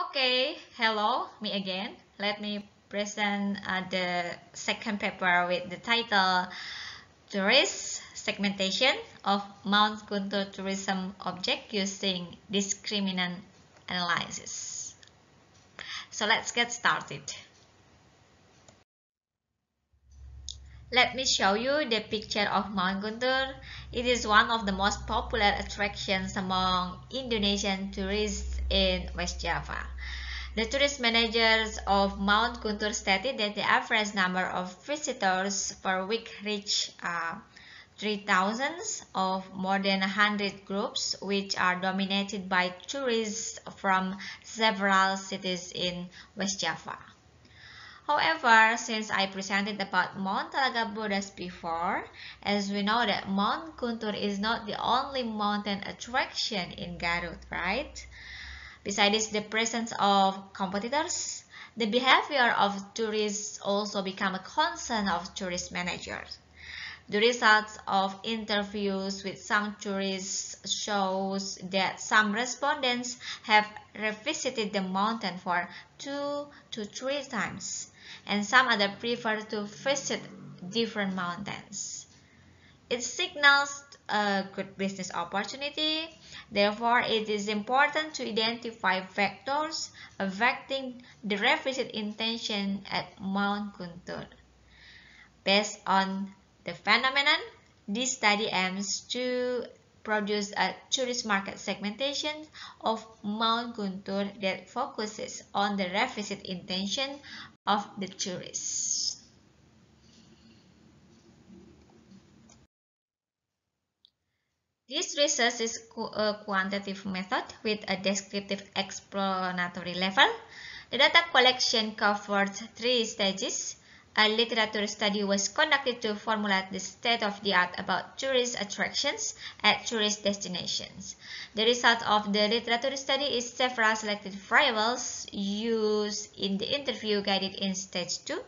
Okay, hello, me again. Let me present the second paper with the title Tourist Segmentation of Mount Guntur Tourism Object Using Discriminant Analysis. So let's get started. Let me show you the picture of Mount Guntur. It is one of the most popular attractions among Indonesian tourists in West Java. The tourist managers of Mount Guntur stated that the average number of visitors per week reached 3,000 of more than 100 groups, which are dominated by tourists from several cities in West Java. However, since I presented about Mount Talaga Bodas before, as we know that Mount Guntur is not the only mountain attraction in Garut, right? Besides the presence of competitors, the behavior of tourists also become a concern of tourist managers. The results of interviews with some tourists shows that some respondents have revisited the mountain for 2 to 3 times, and some others prefer to visit different mountains. It signals a good business opportunity. Therefore, it is important to identify factors affecting the revisit intention at Mount Guntur. Based on the phenomenon, this study aims to produce a tourist market segmentation of Mount Guntur that focuses on the revisit intention of the tourists. This research is a quantitative method with a descriptive explanatory level. The data collection covered 3 stages. A literature study was conducted to formulate the state-of-the-art about tourist attractions at tourist destinations. The result of the literature study is several selected variables used in the interview guided in stage 2.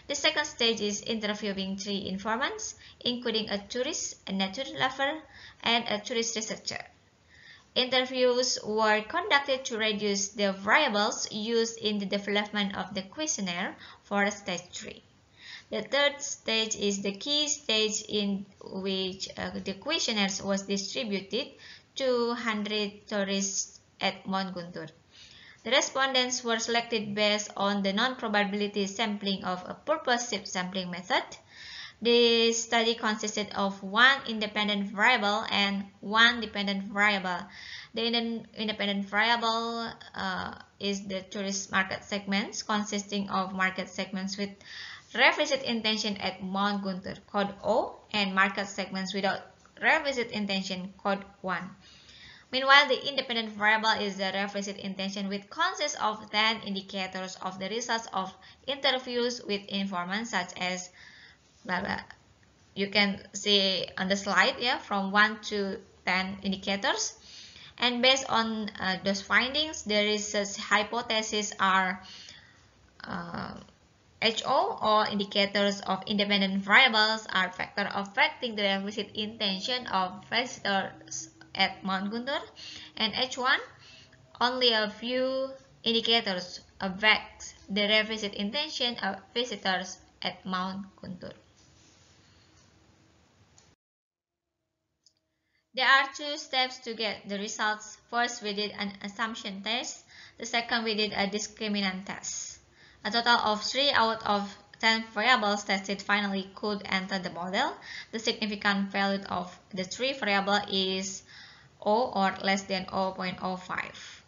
The second stage is interviewing 3 informants, including a tourist, a nature lover, and a tourist researcher. Interviews were conducted to reduce the variables used in the development of the questionnaire for stage 3. The third stage is the key stage in which the questionnaires was distributed to 100 tourists at Mount Guntur. The respondents were selected based on the non-probability sampling of a purposive sampling method. The study consisted of 1 independent variable and 1 dependent variable. The independent variable is the tourist market segments, consisting of market segments with revisit intention at Mount Guntur, code O, and market segments without revisit intention, code 1. Meanwhile, the independent variable is the revisit intention, which consists of 10 indicators of the results of interviews with informants, such as blah blah. You can see on the slide, yeah, from 1 to 10 indicators. And based on those findings, the research hypotheses are HO, or indicators of independent variables, are factors affecting the revisit intention of visitors at Mount Guntur, and H1, only a few indicators affect the revisit intention of visitors at Mount Guntur. There are 2 steps to get the results. First, we did an assumption test. The second, we did a discriminant test. A total of 3 out of 10 variables tested finally could enter the model. The significant value of the 3 variables is O, or less than 0.05.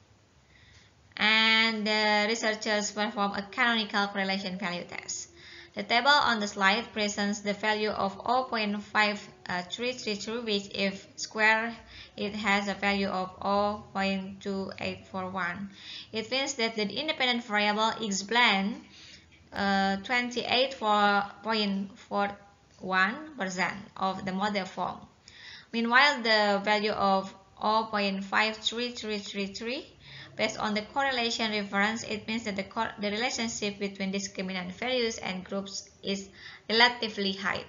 And the researchers perform a canonical correlation value test. The table on the slide presents the value of 0.5332, which if squared, it has a value of 0.2841. It means that the independent variable is blend 28.41% of the model form. Meanwhile, the value of 0.53333, based on the correlation reference, it means that the relationship between discriminant values and groups is relatively high.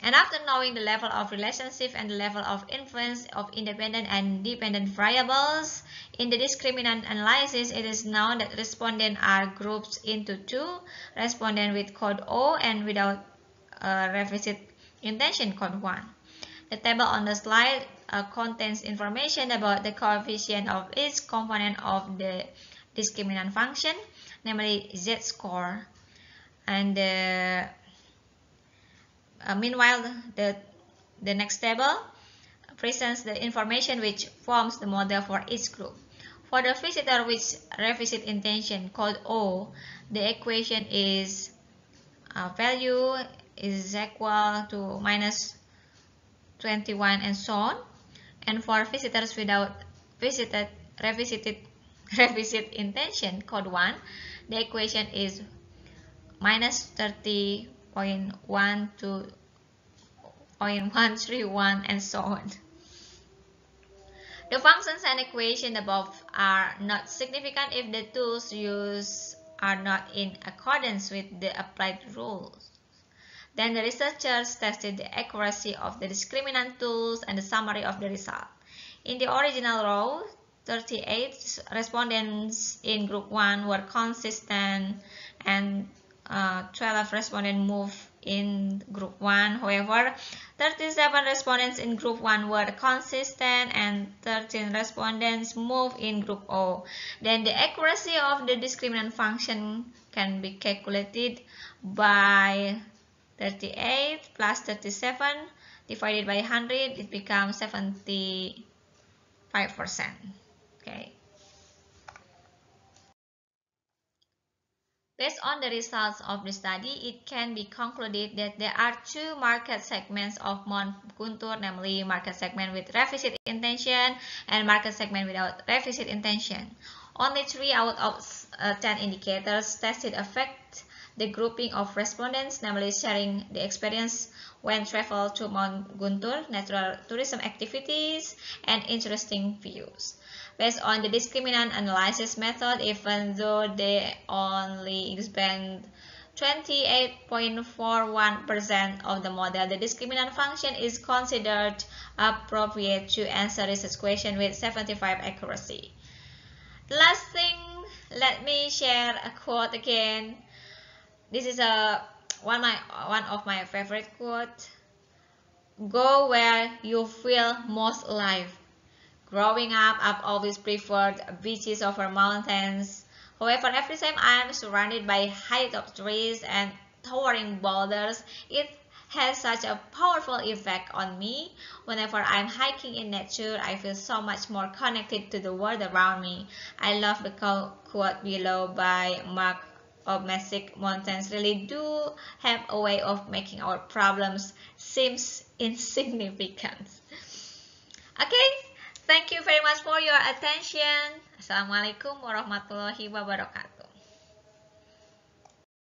And after knowing the level of relationship and the level of influence of independent and dependent variables, in the discriminant analysis, it is known that respondents are grouped into two, respondents with code O and without revisit intention code 1. The table on the slide contains information about the coefficient of each component of the discriminant function, namely z-score. And meanwhile, the next table presents the information which forms the model for each group. For the visitor with revisit intention called O, the equation is value is equal to minus 21 and so on. And for visitors without revisit intention code 1, the equation is minus 30.1 to 0.131 and so on. The functions and equations above are not significant if the tools used are not in accordance with the applied rules. Then the researchers tested the accuracy of the discriminant tools and the summary of the result. In the original row, 38 respondents in group 1 were consistent and 12 respondents moved in group 1. However, 37 respondents in group 1 were consistent and 13 respondents moved in group O. Then the accuracy of the discriminant function can be calculated by 38 plus 37 divided by 100, it becomes 75%. Okay. Based on the results of the study, it can be concluded that there are two market segments of Mount Guntur, namely market segment with revisit intention and market segment without revisit intention. Only 3 out of 10 indicators tested affect the grouping of respondents, namely sharing the experience when travel to Mount Guntur, natural tourism activities, and interesting views. Based on the discriminant analysis method, even though they only expand 28.41% of the model, the discriminant function is considered appropriate to answer this question with 75% accuracy. The last thing, let me share a quote again. This is one of my favorite quotes. Go where you feel most alive. Growing up, I've always preferred beaches over mountains. However, every time I'm surrounded by high-top trees and towering boulders, it has such a powerful effect on me. Whenever I'm hiking in nature, I feel so much more connected to the world around me. I love the quote below by Mark Obmesic. Mountains really do have a way of making our problems seem insignificant. Okay, thank you very much for your attention. Assalamualaikum warahmatullahi wabarakatuh.